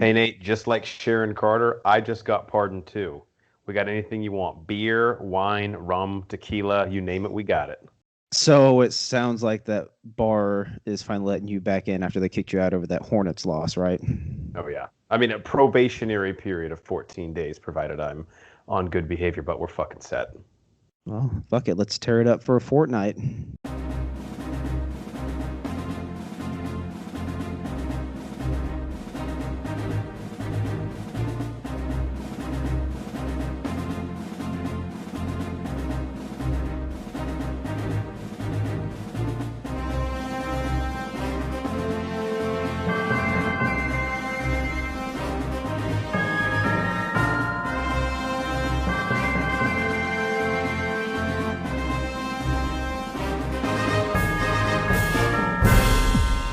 Hey Nate, just like Sharon Carter, I just got pardoned too. We got anything you want? Beer, wine, rum, tequila, you name it, we got it. So it sounds like that bar is finally letting you back in after they kicked you out over that Hornets loss, right? Oh yeah. I mean, a probationary period of 14 days, provided I'm on good behavior, but we're fucking set. Well, fuck it. Let's tear it up for a fortnight.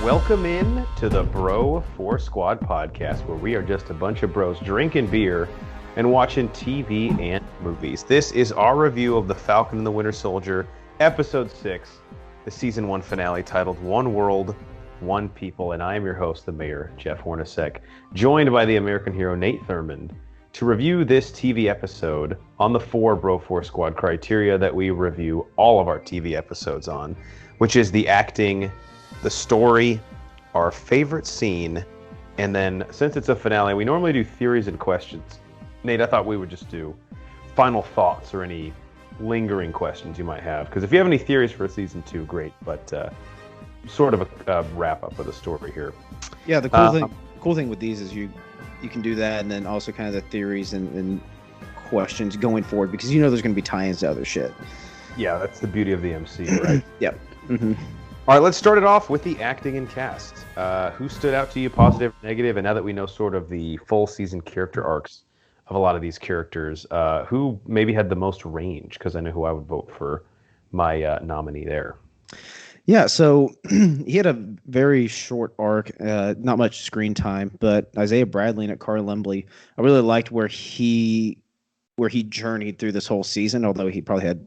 Welcome in to the Bro 4 Squad podcast, where we are just a bunch of bros drinking beer and watching TV and movies. This is our review of The Falcon and the Winter Soldier, Episode 6, the Season 1 finale titled One World, One People, and I am your host, the Mayor, Jeff Hornacek, joined by the American hero Nate Thurmond to review this TV episode on the 4 Squad criteria that we review all of our TV episodes on, which is the acting, the story, our favorite scene, and then since it's a finale, we normally do theories and questions. Nate, I thought we would just do final thoughts or any lingering questions you might have, because if you have any theories for season 2, great, but sort of a wrap up of the story here. Yeah, the cool thing with these is you can do that, and then also kind of the theories and questions going forward, because you know there's going to be tie-ins to other shit. Yeah, that's the beauty of the MC, right? Yep. Mm-hmm. All right, let's start it off with the acting and cast. Who stood out to you, positive, negative? And now that we know sort of the full season character arcs of a lot of these characters, who maybe had the most range? Because I know who I would vote for my nominee there. Yeah, so he had a very short arc, not much screen time, but Isaiah Bradley and Carl Lemley, I really liked where he journeyed through this whole season, although he probably had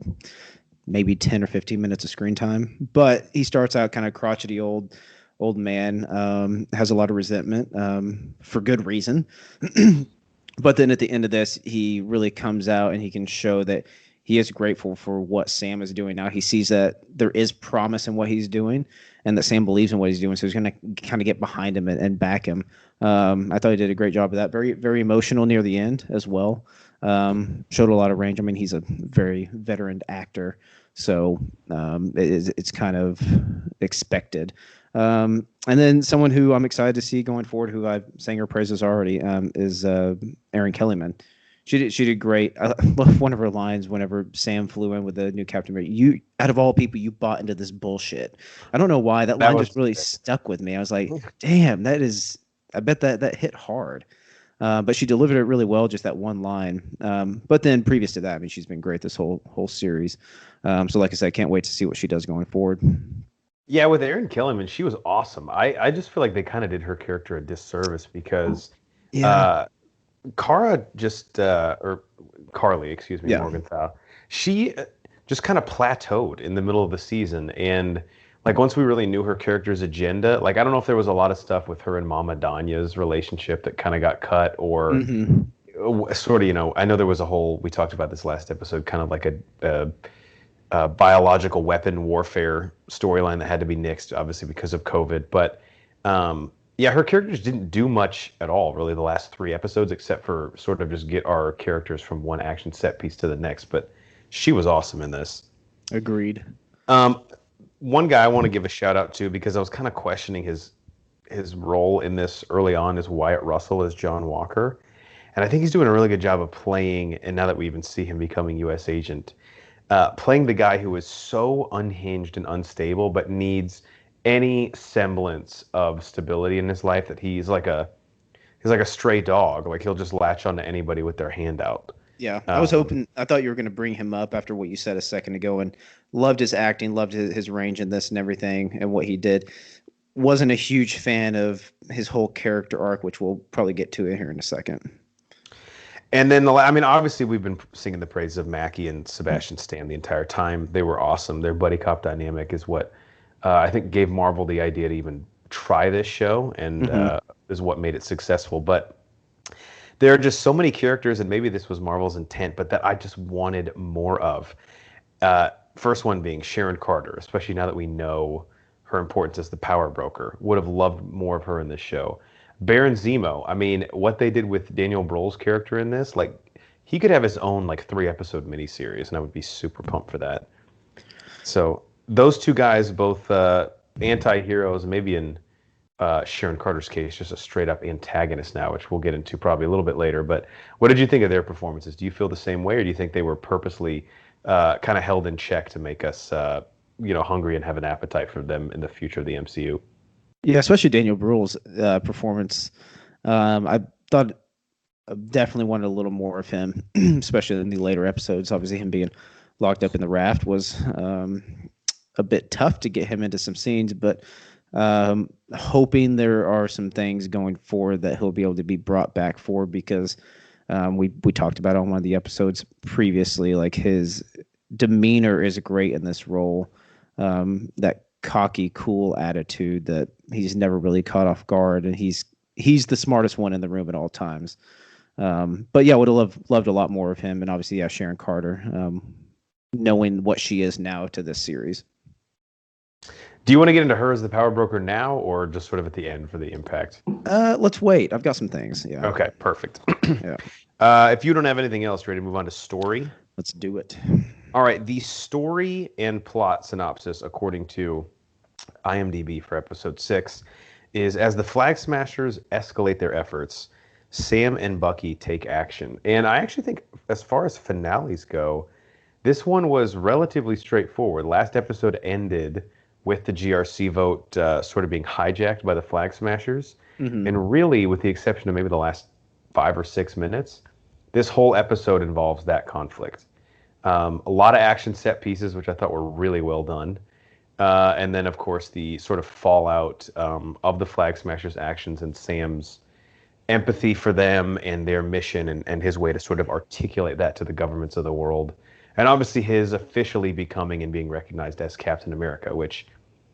maybe 10 or 15 minutes of screen time. But he starts out kind of crotchety old man, has a lot of resentment for good reason. But then at the end of this, he really comes out and he can show that he is grateful for what Sam is doing now. He sees that there is promise in what he's doing and that Sam believes in what he's doing. So he's going to kind of get behind him and back him. I thought he did a great job of that. Very, very emotional near the end as well. Showed a lot of range. I mean, he's a very veteran actor, so it's kind of expected. And then someone who I'm excited to see going forward, who I've sang her praises already, is Erin Kellyman. She did great. I love one of her lines whenever Sam flew in with the new Captain America. You, out of all people, you bought into this bullshit. I don't know why that line just really stuck with me. I was like, damn, that is. I bet that hit hard. But she delivered it really well, just that one line. But then previous to that, I mean, she's been great this whole series. So like I said, I can't wait to see what she does going forward. Yeah, with Erin Kellyman, she was awesome. I just feel like they kind of did her character a disservice because Kara just, or Carly, excuse me, Morgenthau, she just kind of plateaued in the middle of the season. And like once we really knew her character's agenda, like I don't know if there was a lot of stuff with her and Mama Danya's relationship that kind of got cut or sort of, I know there was a whole, we talked about this last episode, kind of like a biological weapon warfare storyline that had to be nixed, obviously because of COVID. But yeah, her characters didn't do much at all, really, the last 3 episodes, except for sort of just get our characters from one action set piece to the next. But she was awesome in this. Agreed. One guy I want to give a shout out to, because I was kind of questioning his role in this early on, is Wyatt Russell as John Walker. And I think he's doing a really good job of playing, and now that we even see him becoming U.S. agent, playing the guy who is so unhinged and unstable, but needs any semblance of stability in his life, that he's like a stray dog. Like he'll just latch onto anybody with their hand out. Yeah, I thought you were going to bring him up after what you said a second ago, and loved his acting, loved his range in this and everything, and what he did. Wasn't a huge fan of his whole character arc, which we'll probably get to here in a second. And then, I mean, obviously we've been singing the praises of Mackie and Sebastian Stan the entire time. They were awesome. Their buddy cop dynamic is what I think gave Marvel the idea to even try this show. And is what made it successful. But there are just so many characters, and maybe this was Marvel's intent, but that I just wanted more of. First one being Sharon Carter, especially now that we know her importance as the power broker. Would have loved more of her in this show. Baron Zemo. I mean, what they did with Daniel Brohl's character in this, like, he could have his own like 3-episode miniseries, and I would be super pumped for that. So those two guys, both anti-heroes, maybe in Sharon Carter's case, just a straight up antagonist now, which we'll get into probably a little bit later. But what did you think of their performances? Do you feel the same way, or do you think they were purposely kind of held in check to make us, hungry and have an appetite for them in the future of the MCU? Yeah, especially Daniel Bruhl's performance. I thought I definitely wanted a little more of him, especially in the later episodes. Obviously, him being locked up in the raft was a bit tough to get him into some scenes, but hoping there are some things going forward that he'll be able to be brought back for, because we talked about on one of the episodes previously, like his demeanor is great in this role. That cocky, cool attitude that he's never really caught off guard, and he's the smartest one in the room at all times. But yeah, would have loved a lot more of him, and obviously, yeah, Sharon Carter, knowing what she is now to this series. Do you want to get into her as the power broker now, or just sort of at the end for the impact? Let's wait. I've got some things. Yeah. Okay, perfect. Yeah. If you don't have anything else, ready to move on to story? Let's do it. All right, the story and plot synopsis, according to IMDb for episode 6, is as the Flag Smashers escalate their efforts, Sam and Bucky take action. And I actually think, as far as finales go, this one was relatively straightforward. Last episode ended with the GRC vote sort of being hijacked by the Flag Smashers. Mm-hmm. And really, with the exception of maybe the last 5 or 6 minutes, this whole episode involves that conflict. A lot of action set pieces, which I thought were really well done. And then, of course, the sort of fallout of the Flag Smashers' actions and Sam's empathy for them and their mission, and his way to sort of articulate that to the governments of the world. And obviously his officially becoming and being recognized as Captain America, which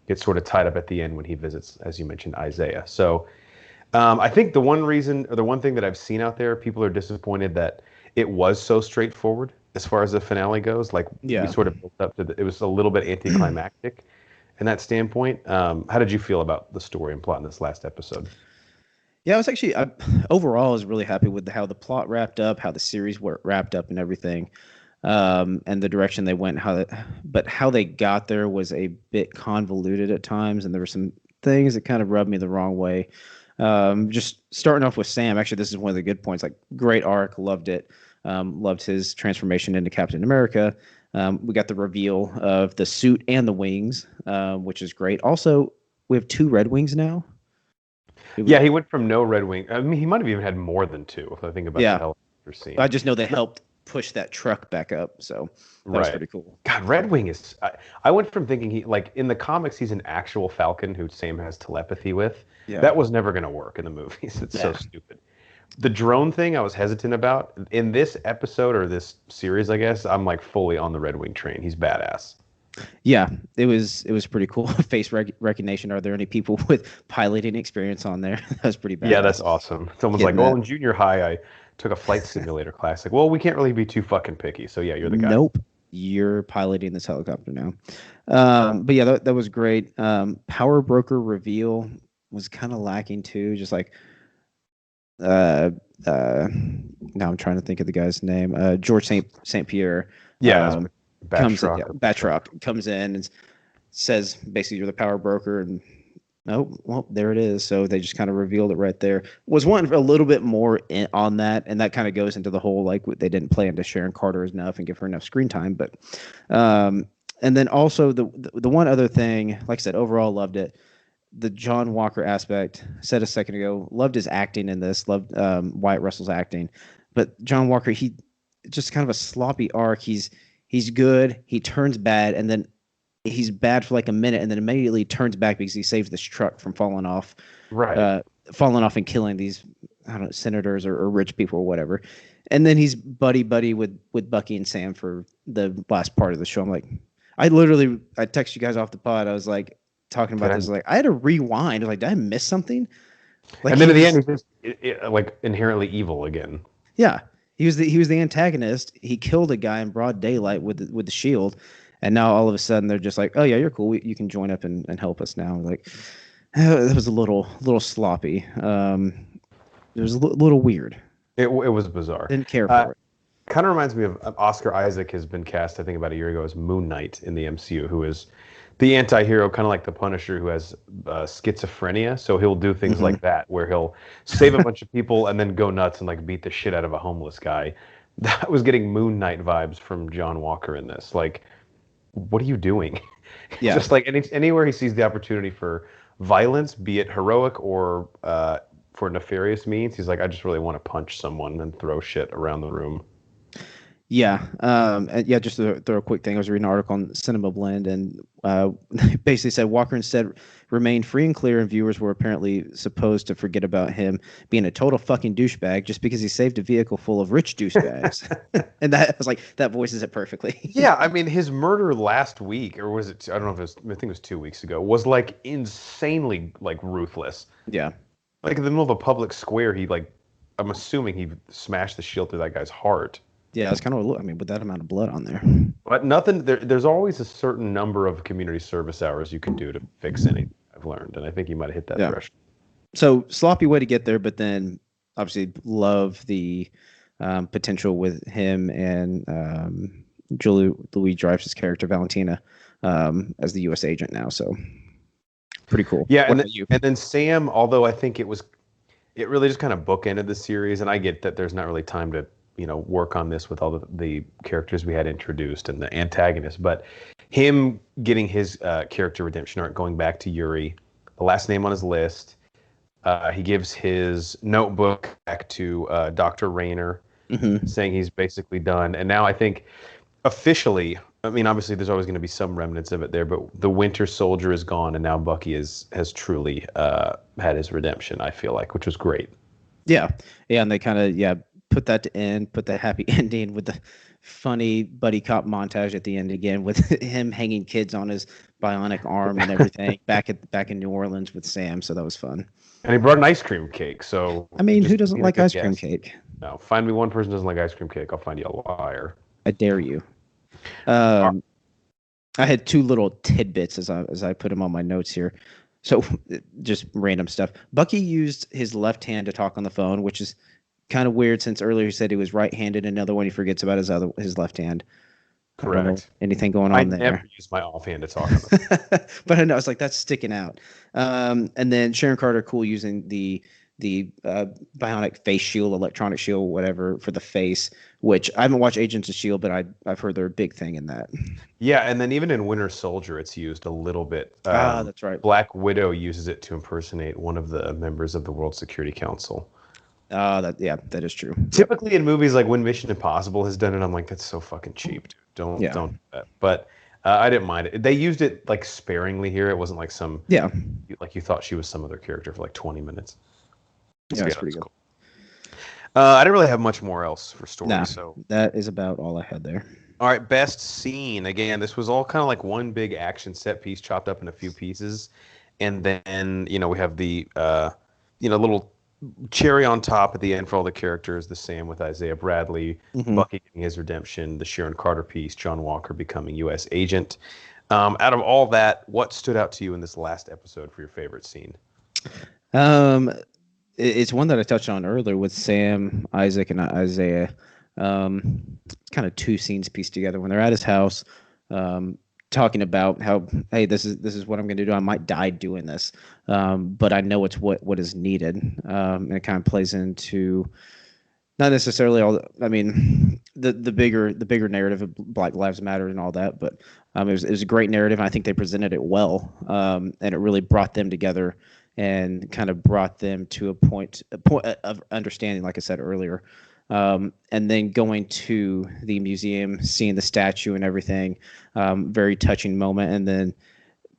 gets sort of tied up at the end when he visits, as you mentioned, Isaiah. So I think the one reason, or the one thing that I've seen out there, people are disappointed that it was so straightforward as far as the finale goes. Like, we sort of built up to it was a little bit anticlimactic in that standpoint. How did you feel about the story and plot in this last episode? Yeah, I was actually overall I was really happy with how the plot wrapped up, how the series wrapped up, and everything, and the direction they went. But how they got there was a bit convoluted at times, and there were some things that kind of rubbed me the wrong way. Just starting off with Sam, actually, this is one of the good points. Like, great arc, loved it. Loved his transformation into Captain America. We got the reveal of the suit and the wings, which is great. Also, we have 2 Red Wings now. Yeah, he went from no Red Wing. I mean, he might have even had more than 2, if I think about the helicopter scene. I just know they helped push that truck back up, so that was pretty cool. God, Red Wing is... I went from thinking he, like, in the comics, he's an actual Falcon who Sam has telepathy with. Yeah. That was never going to work in the movies. It's so stupid. The drone thing I was hesitant about. In this episode, or this series, I guess, I'm like fully on the Red Wing train. He's badass. Yeah, it was pretty cool. Face recognition. Are there any people with piloting experience on there? That was pretty bad. Yeah, that's awesome. Someone's like, well, in junior high, I took a flight simulator class. Like, well, we can't really be too fucking picky. So yeah, you're the guy. Nope, you're piloting this helicopter now. But yeah, that was great. Power broker reveal was kind of lacking too. Just like, now I'm trying to think of the guy's name. George Saint Pierre. Yeah. Batroc comes in and says, basically, you're the power broker, and well, there it is. So they just kind of revealed it right there. Was wanting a little bit more on that, and that kind of goes into the whole, like, they didn't play into Sharon Carter enough and give her enough screen time. But and then also the one other thing, like I said, overall loved it. The John Walker aspect, said a second ago, loved his acting in this, loved Wyatt Russell's acting. But John Walker, he just kind of a sloppy arc. He's good, he turns bad, and then he's bad for like a minute, and then immediately turns back because he saves this truck from falling off. Right. Falling off and killing these, I don't know, senators or rich people or whatever. And then he's buddy with Bucky and Sam for the last part of the show. I'm like, I texted you guys off the pod. I was like, talking about this, like, I had to rewind. I was like, did I miss something? Like And then at the end, he's just like inherently evil again. yeah, he was the antagonist. He killed a guy in broad daylight with the shield, and now all of a sudden they're just like, oh yeah, you're cool. You can join up and help us now. Like that was a little sloppy. It was a little weird. It was bizarre. Didn't care for it. Kind of reminds me of Oscar Isaac has been cast, I think, about a year ago as Moon Knight in the MCU, who is the anti-hero, kind of like the Punisher, who has schizophrenia. So he'll do things like that, where he'll save a bunch of people and then go nuts and like beat the shit out of a homeless guy. That was getting Moon Knight vibes from John Walker in this. Like, what are you doing? Yeah. Just like anywhere he sees the opportunity for violence, be it heroic or for nefarious means, he's like, I just really want to punch someone and throw shit around the room. Yeah, and yeah. Just to throw a quick thing, I was reading an article on Cinema Blend, and basically said Walker instead remained free and clear, and viewers were apparently supposed to forget about him being a total fucking douchebag just because he saved a vehicle full of rich douchebags. And that was like that voices it perfectly. Yeah, I mean, his murder last week, or was it? I don't know if it was. I think it was 2 weeks ago. Was like insanely like ruthless. Yeah, Like in the middle of a public square, he like, I'm assuming he smashed the shield through that guy's heart. yeah. It's kind of I mean, with that amount of blood on there. But nothing. There's always a certain number of community service hours you can do to fix anything. I've learned, and I think he might have hit that threshold. So sloppy way to get there, but then obviously love the potential with him and Julie Louis Dreyfus' character Valentina as the U.S. agent now. So pretty cool. Yeah, and then Sam, although I think it really just kind of bookended the series, and I get that there's not really time to work on this with all the characters we had introduced and the antagonist, but him getting his character redemption arc, going back to Yuri, the last name on his list, he gives his notebook back to Dr. Rayner, saying he's basically done, and now I think officially, I mean, obviously there's always going to be some remnants of it there, but the Winter Soldier is gone, and now Bucky has truly had his redemption, I feel like, which was great. Yeah, and they kind of put that to end, put that happy ending with the funny buddy cop montage at the end again with him hanging kids on his bionic arm and everything back in New Orleans with Sam. So that was fun. And he brought an ice cream cake. So I mean, who doesn't like ice cream cake? No, find me one person who doesn't like ice cream cake. I'll find you a liar. I dare you. I had two little tidbits as I put them on my notes here. So just random stuff. Bucky used his left hand to talk on the phone, which is kind of weird since earlier he said he was right-handed. Another one he forgets about his left hand. Correct. Anything going on there? I never use my offhand to talk on the phone. But I know it's like that's sticking out. And then Sharon Carter, cool, using the bionic face shield, electronic shield, whatever, for the face, which I haven't watched Agents of S.H.I.E.L.D., but I've heard they're a big thing in that. Yeah, and then even in Winter Soldier, it's used a little bit. That's right. Black Widow uses it to impersonate one of the members of the World Security Council. That is true. Typically in movies like when Mission Impossible has done it, I'm like, that's so fucking cheap, dude. Don't do that. But I didn't mind it. They used it like sparingly here. It wasn't like like you thought she was some other character for like 20 minutes. Yeah, that's pretty good. Cool. I didn't really have much more else for story. So that is about all I had there. All right, best scene. Again, this was all kind of like one big action set piece chopped up in a few pieces, and then we have the little cherry on top at the end for all the characters, the Sam with Isaiah Bradley, Bucky getting his redemption, the Sharon Carter piece, John Walker becoming U.S. agent. Out of all that, what stood out to you in this last episode for your favorite scene? It's one that I touched on earlier with Sam, Isaac, and Isaiah. It's kind of two scenes pieced together when they're at his house, talking about how, hey, this is what I'm going to do. I might die doing this, but I know it's what is needed. And it kind of plays into not necessarily all. I mean, the bigger narrative of Black Lives Matter and all that, but it was a great narrative. And I think they presented it well, and it really brought them together and kind of brought them to a point of understanding, like I said earlier. And then going to the museum, seeing the statue and everything, very touching moment. And then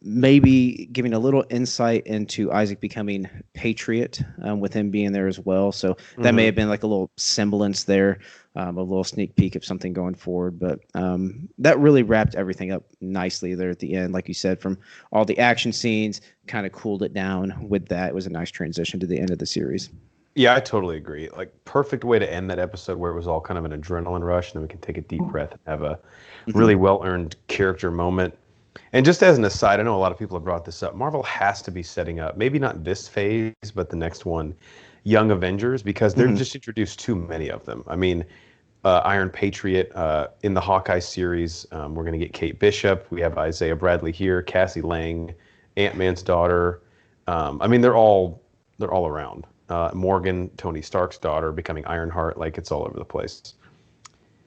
maybe giving a little insight into Isaac becoming Patriot with him being there as well. So that may have been like a little semblance there, a little sneak peek of something going forward. But that really wrapped everything up nicely there at the end. Like you said, from all the action scenes, kind of cooled it down with that. It was a nice transition to the end of the series. Yeah, I totally agree. Like, perfect way to end that episode where it was all kind of an adrenaline rush, and then we can take a deep breath and have a really well-earned character moment. And just as an aside, I know a lot of people have brought this up. Marvel has to be setting up, maybe not this phase, but the next one, Young Avengers, because they're just introduced too many of them. I mean, Iron Patriot in the Hawkeye series, we're going to get Kate Bishop. We have Isaiah Bradley here, Cassie Lang, Ant-Man's daughter. I mean, they're all around. Morgan, Tony Stark's daughter, becoming Ironheart. Like, it's all over the place.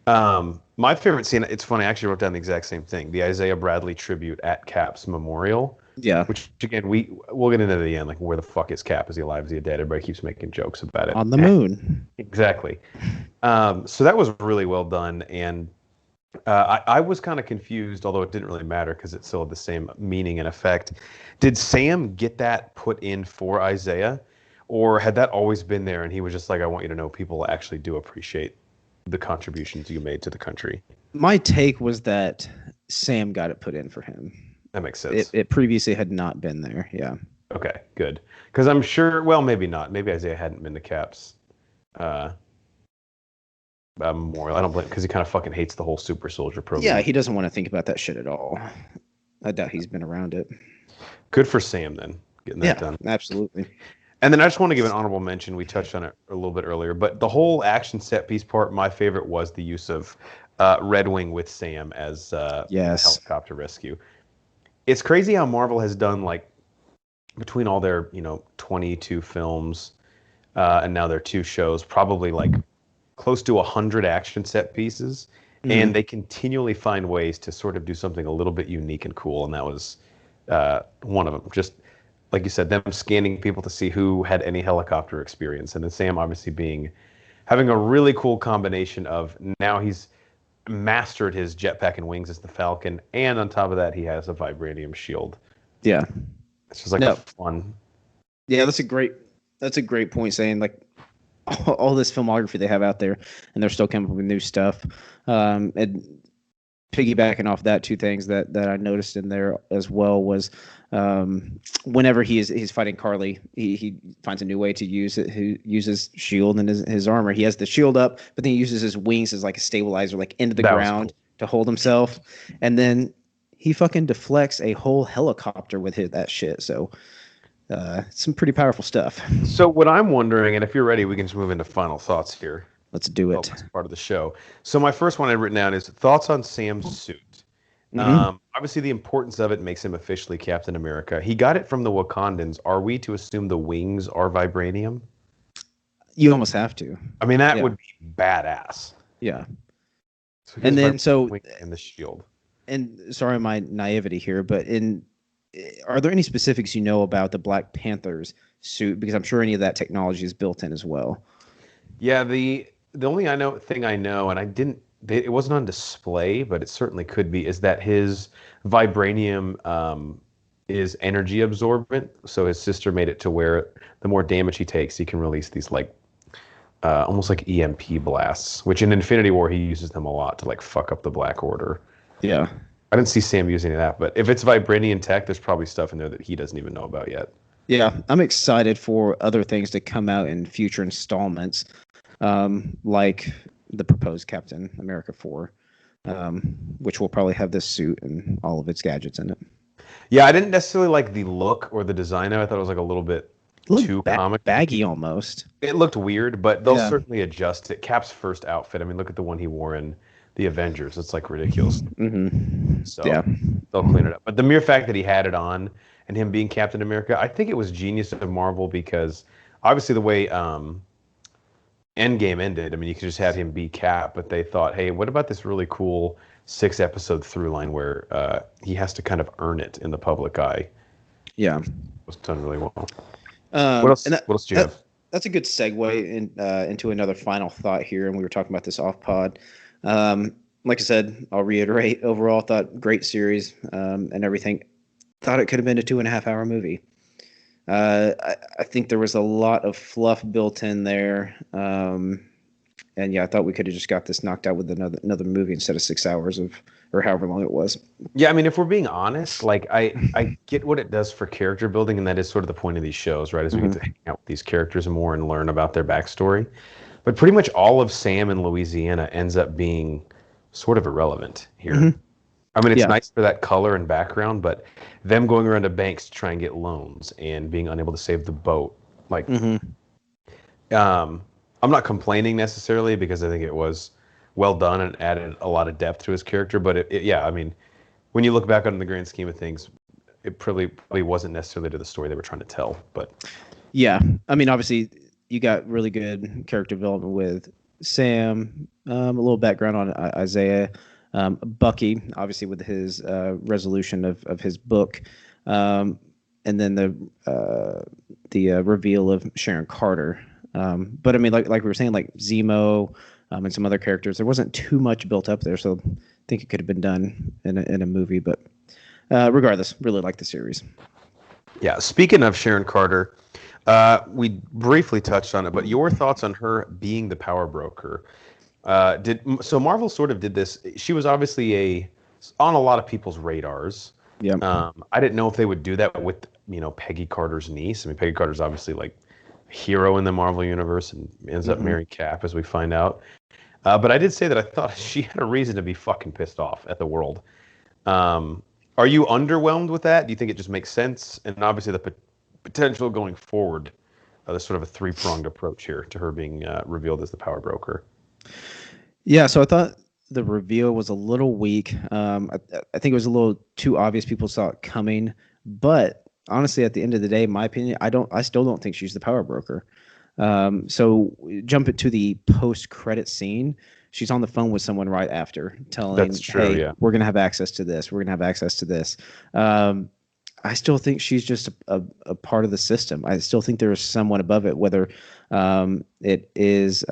My favorite scene, it's funny, I actually wrote down the exact same thing. The Isaiah Bradley tribute at Cap's memorial. Yeah. Which, again, we'll get into the end. Like, where the fuck is Cap? Is he alive? Is he dead? Everybody keeps making jokes about it. On the moon. Exactly. So that was really well done. And I was kind of confused, although it didn't really matter because it still had the same meaning and effect. Did Sam get that put in for Isaiah? Or had that always been there and he was just like, I want you to know people actually do appreciate the contributions you made to the country? My take was that Sam got it put in for him. That makes sense. It previously had not been there. Yeah. Okay, good. Because I'm sure, well, maybe not. Maybe Isaiah hadn't been to Cap's memorial. I don't blame, because he kind of fucking hates the whole super soldier program. Yeah, he doesn't want to think about that shit at all. I doubt he's been around it. Good for Sam then, getting that done. Absolutely. And then I just want to give an honorable mention. We touched on it a little bit earlier, but the whole action set piece part, my favorite was the use of Red Wing with Sam as helicopter rescue. It's crazy how Marvel has done, like, between all their 22 films and now their 2 shows, probably like close to 100 action set pieces, and they continually find ways to sort of do something a little bit unique and cool, and that was one of them. Just like you said, them scanning people to see who had any helicopter experience. And then Sam obviously having a really cool combination of, now he's mastered his jetpack and wings as the Falcon, and on top of that, he has a vibranium shield. Yeah. It's just like a fun. Yeah, that's a great point, saying like all this filmography they have out there, and they're still coming up with new stuff. And piggybacking off that, 2 things that I noticed in there as well was whenever he's fighting Carly, he finds a new way to use it. He uses shield and his armor. He has the shield up, but then he uses his wings as like a stabilizer, like into the ground to hold himself. And then he fucking deflects a whole helicopter with that shit. So some pretty powerful stuff. So what I'm wondering, and if you're ready, we can just move into final thoughts here. Let's do it. That's part of the show. So my first one I've written down is thoughts on Sam's suit. Obviously, the importance of it makes him officially Captain America. He got it from the Wakandans. Are we to assume the wings are vibranium? You almost have to. I mean, that would be badass. Yeah. So and then and the shield. And sorry, my naivety here, but are there any specifics about the Black Panther's suit? Because I'm sure any of that technology is built in as well. Yeah, the only thing I know, and it wasn't on display, but it certainly could be, is that his vibranium is energy absorbent. So his sister made it to where the more damage he takes, he can release these like almost like EMP blasts, which in Infinity War he uses them a lot to like fuck up the Black Order. Yeah. I didn't see Sam using that, but if it's vibranium tech, there's probably stuff in there that he doesn't even know about yet. Yeah, I'm excited for other things to come out in future installments, like the proposed Captain America 4, which will probably have this suit and all of its gadgets in it. Yeah, I didn't necessarily like the look or the design of it. I thought it was like a little bit too comic. Baggy almost. It looked weird, but they'll certainly adjust it. Cap's first outfit, I mean, look at the one he wore in the Avengers. It's like ridiculous. So they'll clean it up. But the mere fact that he had it on and him being Captain America, I think it was genius of Marvel, because obviously the way Endgame ended, I mean, you could just have him be Cap, but they thought, hey, what about this really cool 6-episode through line where he has to kind of earn it in the public eye? Yeah. It was done really well. What else do you have? That's a good segue into another final thought here, and we were talking about this off pod. Like I said, I'll reiterate, overall thought great series and everything. thought it could have been a 2.5 hour movie. I think there was a lot of fluff built in there. And yeah, I thought we could have just got this knocked out with another movie instead of 6 hours or however long it was. Yeah, I mean, if we're being honest, like I get what it does for character building, and that is sort of the point of these shows, right? Is we get to hang out with these characters more and learn about their backstory. But pretty much all of Sam in Louisiana ends up being sort of irrelevant here. I mean, it's nice for that color and background, but them going around to banks to try and get loans and being unable to save the boat, like, I'm not complaining necessarily because I think it was well done and added a lot of depth to his character. But yeah, I mean, when you look back on the grand scheme of things, it probably wasn't necessarily to the story they were trying to tell. But yeah, I mean, obviously, you got really good character development with Sam, a little background on Isaiah, Bucky, obviously with his resolution of his book, and then the reveal of Sharon Carter. But I mean, like we were saying, like Zemo and some other characters, there wasn't too much built up there, so I think it could have been done in a movie. But regardless, really like the series. Yeah, speaking of Sharon Carter, we briefly touched on it, but your thoughts on her being the power broker? So Marvel sort of did this. She was obviously on a lot of people's radars. Yeah. I didn't know if they would do that with Peggy Carter's niece. I mean, Peggy Carter's obviously like a hero in the Marvel universe and ends up marrying Cap, as we find out. But I did say that I thought she had a reason to be fucking pissed off at the world. Are you underwhelmed with that? Do you think it just makes sense? And obviously the potential going forward, there's sort of a three-pronged approach here to her being revealed as the power broker. Yeah, so I thought the reveal was a little weak. I think it was a little too obvious. People saw it coming, but honestly, at the end of the day, in my opinion, I still don't think she's the power broker. So jump it to the post-credit scene. She's on the phone with someone right after, telling, That's true, "Hey, yeah. we're gonna have access to this. We're gonna have access to this." I still think she's just a part of the system. I still think there is someone above it, whether it is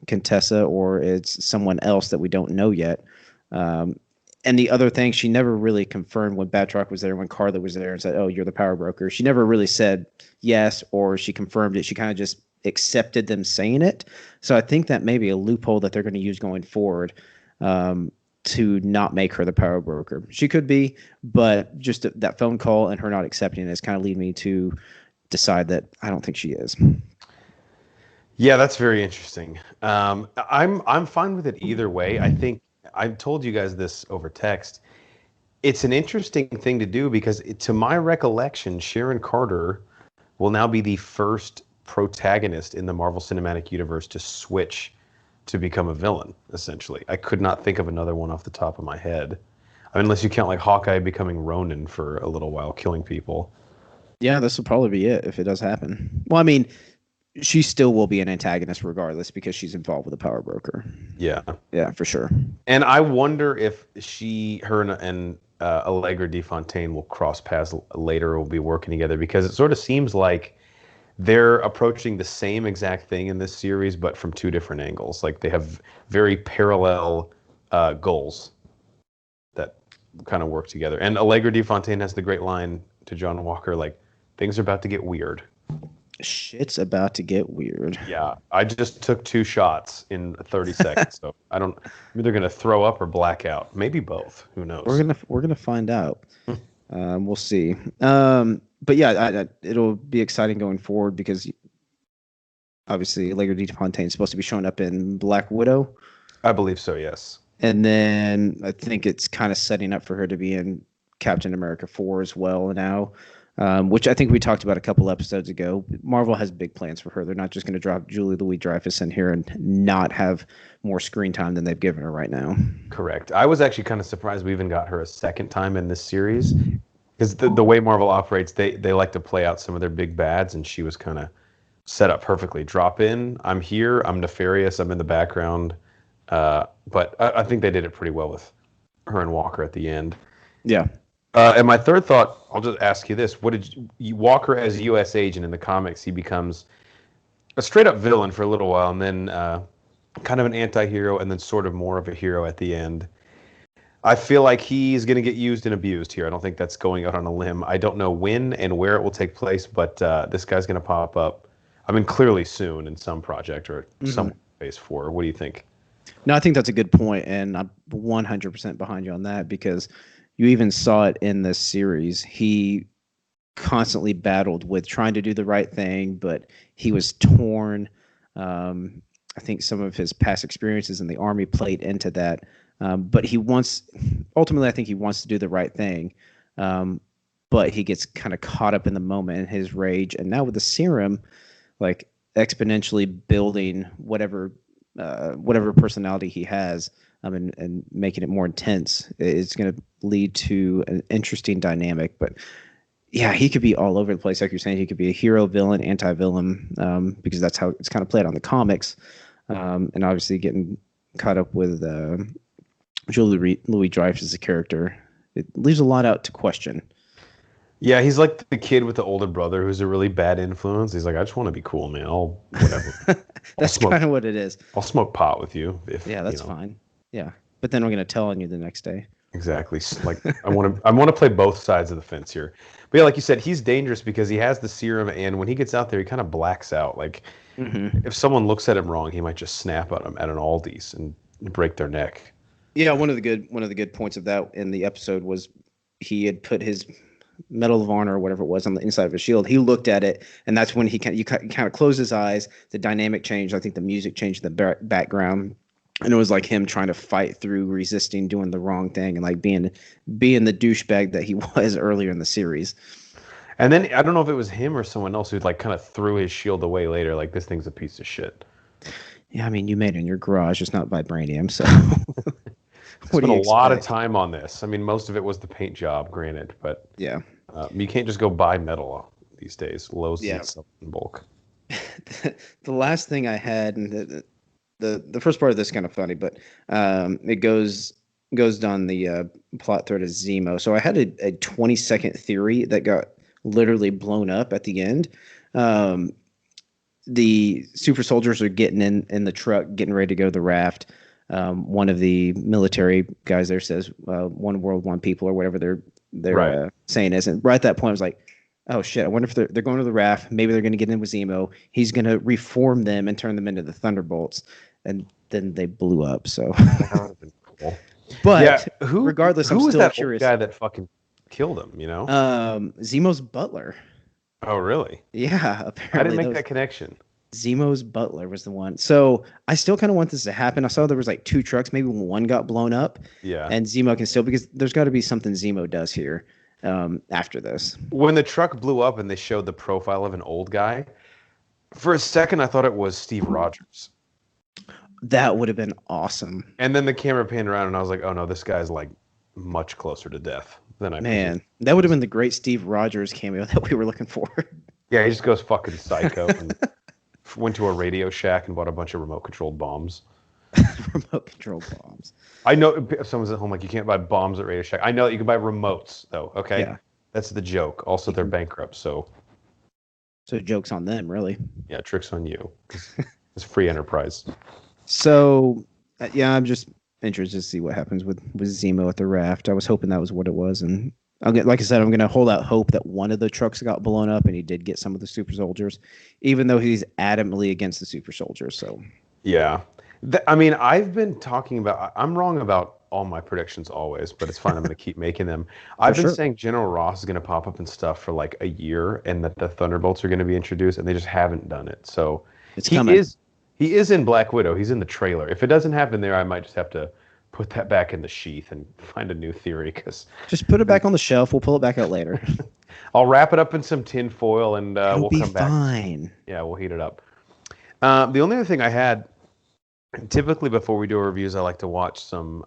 Contessa or it's someone else that we don't know yet. And the other thing, she never really confirmed when Batroc was there, when Carla was there and said, "Oh, you're the power broker." She never really said yes, or she confirmed it. She kind of just accepted them saying it. So I think that may be a loophole that they're going to use going forward to not make her the power broker. She could be, but just that phone call and her not accepting it is kind of lead me to decide that I don't think she is. Yeah, that's very interesting. I'm fine with it either way. I think I've told you guys this over text. It's an interesting thing to do because, to my recollection, Sharon Carter will now be the first protagonist in the Marvel Cinematic Universe to switch to become a villain, essentially. I could not think of another one off the top of my head. I mean, unless you count like Hawkeye becoming Ronin for a little while, killing people. Yeah, this will probably be it if it does happen. Well, I mean, she still will be an antagonist regardless because she's involved with the power broker. Yeah. Yeah, for sure. And I wonder if her and Allegra DeFontaine will cross paths later or will be working together, because it sort of seems like they're approaching the same exact thing in this series, but from two different angles. Like they have very parallel goals that kind of work together. And Allegra DeFontaine has the great line to John Walker, like, "Things are about to get weird." Shit's about to get weird. Yeah, I just took 2 shots in 30 seconds, so I'm either gonna throw up or black out. Maybe both. Who knows? We're gonna find out. We'll see. But yeah, it'll be exciting going forward because obviously Allegra DeFontaine is supposed to be showing up in Black Widow. I believe so, yes. And then I think it's kind of setting up for her to be in Captain America 4 as well now, which I think we talked about a couple episodes ago. Marvel has big plans for her. They're not just going to drop Julie Louis-Dreyfus in here and not have more screen time than they've given her right now. Correct. I was actually kind of surprised we even got her a second time in this series, because the way Marvel operates, they like to play out some of their big bads, and she was kind of set up perfectly. Drop in, I'm here, I'm nefarious, I'm in the background. But I think they did it pretty well with her and Walker at the end. Yeah. And my third thought, I'll just ask you this. What did Walker as U.S. agent in the comics, he becomes a straight-up villain for a little while, and then kind of an anti-hero, and then sort of more of a hero at the end. I feel like he's going to get used and abused here. I don't think that's going out on a limb. I don't know when and where it will take place, but this guy's going to pop up. I mean, clearly soon in some project or some phase 4. What do you think? No, I think that's a good point, and I'm 100% behind you on that because you even saw it in this series. He constantly battled with trying to do the right thing, but he was torn. I think some of his past experiences in the army played into that. But ultimately, I think he wants to do the right thing. But he gets kind of caught up in the moment in his rage. And now with the serum, like exponentially building whatever personality he has, and making it more intense, it's going to lead to an interesting dynamic. But yeah, he could be all over the place. Like you're saying, he could be a hero, villain, anti-villain, because that's how it's kind of played on the comics. And obviously getting caught up with Louis Dreyfus' character, it leaves a lot out to question. Yeah, he's like the kid with the older brother who's a really bad influence. He's like, I just want to be cool, man. Whatever. That's kind of what it is. I'll smoke pot with you. That's fine. Yeah, but then we're gonna tell on you the next day. Exactly. Like I want to play both sides of the fence here. But yeah, like you said, he's dangerous because he has the serum, and when he gets out there, he kind of blacks out. Like if someone looks at him wrong, he might just snap at him at an Aldi's and break their neck. Yeah, one of the good points of that in the episode was he had put his Medal of Honor or whatever it was on the inside of his shield. He looked at it, and that's when he kind of closed his eyes. The dynamic changed. I think the music changed in the background, and it was like him trying to fight through resisting doing the wrong thing and like being the douchebag that he was earlier in the series. And then I don't know if it was him or someone else who like kind of threw his shield away later. Like, this thing's a piece of shit. Yeah, I mean, you made it in your garage. It's not vibranium, so. Spent a lot of time on this. I mean, most of it was the paint job, granted, but yeah, you can't just go buy metal these days. Lowe's is in bulk. The last thing I had, and the first part of this is kind of funny, but it goes down the plot thread of Zemo. So I had a 20-second theory that got literally blown up at the end. The super soldiers are getting in the truck, getting ready to go to the raft. One of the military guys there says, "One world, one people," or whatever they're saying is. And right at that point, I was like, "Oh shit! I wonder if they're going to the raft. Maybe they're going to get in with Zemo. He's going to reform them and turn them into the Thunderbolts." And then they blew up. So, that would have been cool. But regardless, I'm still that curious. Old guy that fucking killed him? You know, Zemo's butler. Oh really? Yeah, apparently I didn't make that connection. Zemo's butler was the one. So I still kind of want this to happen. I saw there was like 2 trucks. Maybe one got blown up. Yeah. And Zemo can still, because there's got to be something Zemo does here after this. When the truck blew up and they showed the profile of an old guy, for a second I thought it was Steve Rogers. That would have been awesome. And then the camera panned around and I was like, oh no, this guy's like much closer to death than I Man, that would have been the great Steve Rogers cameo that we were looking for. Yeah, he just goes fucking psycho and went to a Radio Shack and bought a bunch of remote-controlled bombs. Remote-controlled bombs. I know if someone's at home like, you can't buy bombs at Radio Shack. I know that you can buy remotes, though, okay? Yeah. That's the joke. Also, they're bankrupt, so... So joke's on them, really. Yeah, trick's on you. It's free enterprise. So, yeah, I'm just interested to see what happens with Zemo at the raft. I was hoping that was what it was, and... like I said, I'm going to hold out hope that one of the trucks got blown up and he did get some of the super soldiers, even though he's adamantly against the super soldiers. So, yeah. I mean, I've been talking about, I'm wrong about all my predictions always, but it's fine. I'm going to keep making them. I've been saying General Ross is going to pop up and stuff for like a year and that the Thunderbolts are going to be introduced, and they just haven't done it. So it's coming. He is in Black Widow. He's in the trailer. If it doesn't happen there, I might just have to put that back in the sheath and find a new theory. Because just put it back on the shelf. We'll pull it back out later. I'll wrap it up in some tin foil and we'll come back. Fine. Yeah, we'll heat it up. The only other thing I had, typically before we do our reviews, I like to watch some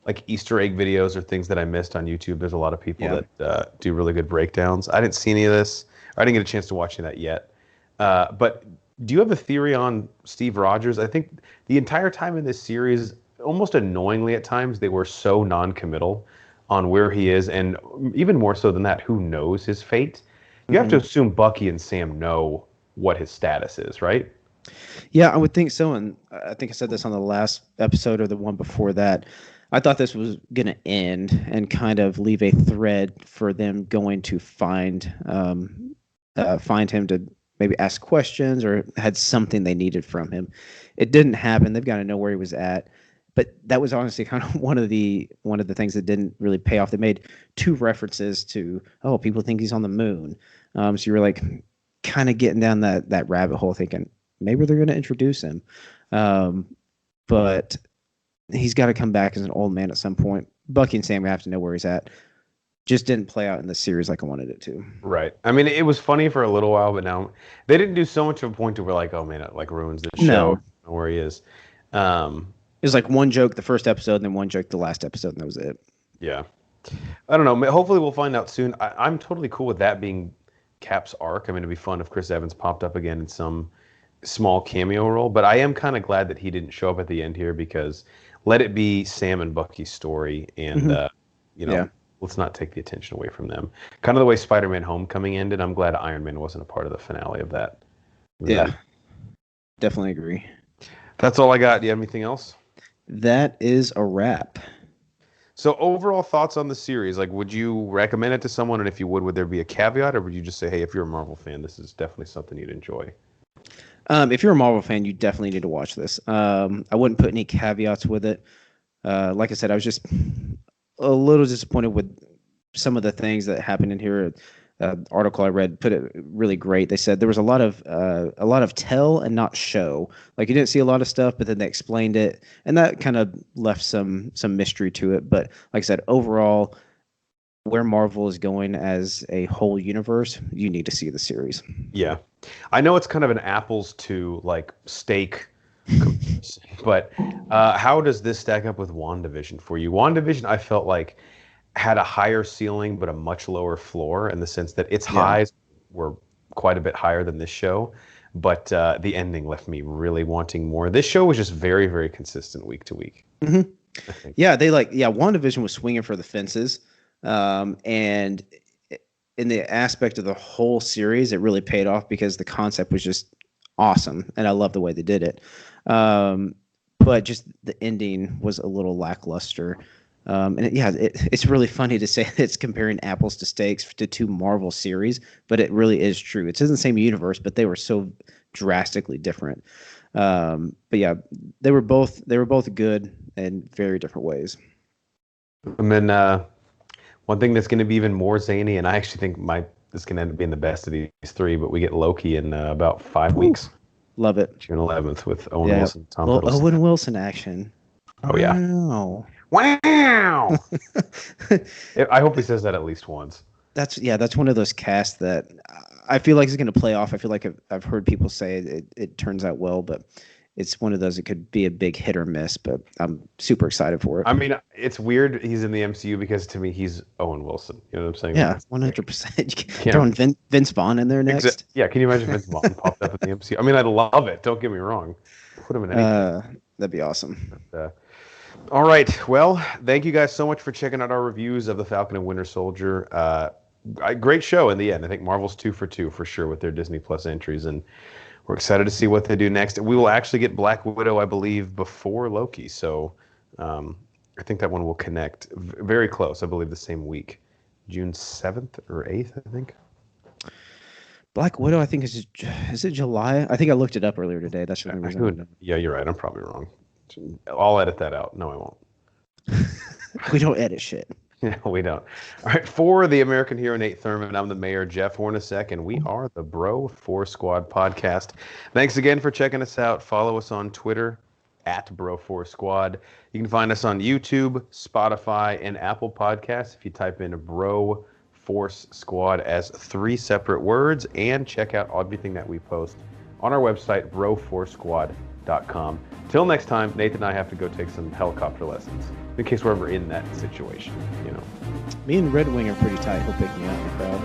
like Easter egg videos or things that I missed on YouTube. There's a lot of people that do really good breakdowns. I didn't see any of this. I didn't get a chance to watch any of that yet. But do you have a theory on Steve Rogers? I think the entire time in this series, almost annoyingly at times, they were so non-committal on where he is, and even more so than that, who knows his fate? You have to assume Bucky and Sam know what his status is, right? Yeah, I would think so. And I think I said this on the last episode or the one before that. I thought this was going to end and kind of leave a thread for them going to find him to maybe ask questions or had something they needed from him. It didn't happen. They've got to know where he was at. But that was honestly kind of one of the things that didn't really pay off. They made two references to, oh, people think he's on the moon. So you were like kind of getting down that rabbit hole thinking maybe they're going to introduce him. But he's got to come back as an old man at some point. Bucky and Sam have to know where he's at. Just didn't play out in the series like I wanted it to. Right. I mean, it was funny for a little while, but now they didn't do so much of a point to where like, oh man, it like ruins the show where he is. It was like one joke the first episode, and then one joke the last episode, and that was it. Yeah. I don't know. Hopefully we'll find out soon. I'm totally cool with that being Cap's arc. I mean, it'd be fun if Chris Evans popped up again in some small cameo role, but I am kind of glad that he didn't show up at the end here because let it be Sam and Bucky's story, and let's not take the attention away from them. Kind of the way Spider-Man: Homecoming ended. I'm glad Iron Man wasn't a part of the finale of that. Definitely agree. That's all I got. Do you have anything else? That is a wrap. So overall thoughts on the series, like would you recommend it to someone, and if you would there be a caveat, or would you just say, hey, if you're a Marvel fan, this is definitely something you'd enjoy? If you're a Marvel fan, you definitely need to watch this. I wouldn't put any caveats with it. Like I said, I was just a little disappointed with some of the things that happened in here. Article I read put it really great. They said there was a lot of tell and not show. Like you didn't see a lot of stuff, but then they explained it, and that kind of left some mystery to it. But like I said, overall, where Marvel is going as a whole universe, you need to see the series. Yeah, I know it's kind of an apples to like steak comparison, but how does this stack up with WandaVision for you? WandaVision, I felt like had a higher ceiling but a much lower floor in the sense that its highs were quite a bit higher than this show, but the ending left me really wanting more. This show was just very, very consistent week to week. Mm-hmm. Yeah, WandaVision was swinging for the fences, and in the aspect of the whole series, it really paid off because the concept was just awesome, and I love the way they did it. But just the ending was a little lackluster. It's really funny to say it's comparing apples to steaks to two Marvel series, but it really is true. It's in the same universe, but they were so drastically different. But yeah, they were both good in very different ways. And then one thing that's going to be even more zany, and I actually think this can end up being the best of these three, but we get Loki in about 5 weeks. Love it. June 11th with Owen Wilson, Tom Hiddleston. Owen Wilson action. Oh yeah. Wow. I hope he says that at least once. That's one of those casts that I feel like is going to play off. I feel like I've heard people say it turns out well, but it's one of those, it could be a big hit or miss, but I'm super excited for it. I mean, it's weird he's in the MCU because to me, he's Owen Wilson. You know what I'm saying? Yeah, 100%. Throwing Vince Vaughn in there next. Yeah, can you imagine Vince Vaughn popped up in the MCU? I mean, I'd love it. Don't get me wrong. Put him in anything. That'd be awesome. But, all right. Well, thank you guys so much for checking out our reviews of The Falcon and Winter Soldier. Great show in the end. I think Marvel's 2 for 2 for sure with their Disney Plus entries, and we're excited to see what they do next. We will actually get Black Widow, I believe, before Loki, so I think that one will connect very close. I believe the same week, June 7th or 8th, I think. Black Widow, I think is it July? I think I looked it up earlier today. That's the only reason. Yeah, you're right. I'm probably wrong. I'll edit that out. No, I won't. We don't edit shit. No, we don't. All right, for the American hero Nate Thurman, I'm the mayor Jeff Hornacek, and we are the Bro 4 Squad podcast. Thanks again for checking us out. Follow us on Twitter at Bro 4 Squad. You can find us on YouTube, Spotify, and Apple Podcasts if you type in Bro Force Squad as 3 separate words, and check out everything that we post on our website, bro4squad.com. Till next time, Nathan and I have to go take some helicopter lessons in case we're ever in that situation, you know. Me and Red Wing are pretty tight. He'll pick me up in the crowd.